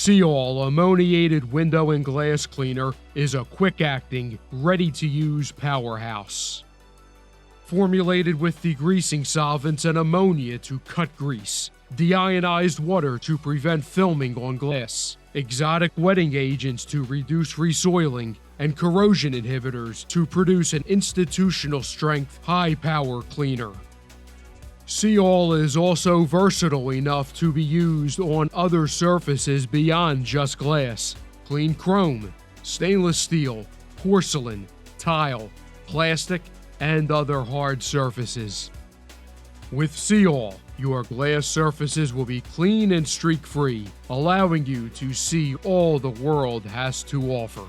Seal Ammoniated Window and Glass Cleaner is a quick-acting, ready-to-use powerhouse. Formulated with degreasing solvents and ammonia to cut grease, deionized water to prevent filming on glass, exotic wetting agents to reduce resoiling, and corrosion inhibitors to produce an institutional-strength, high-power cleaner. Seal is also versatile enough to be used on other surfaces beyond just glass. Clean chrome, stainless steel, porcelain, tile, plastic, and other hard surfaces. With Seal, your glass surfaces will be clean and streak-free, allowing you to see all the world has to offer.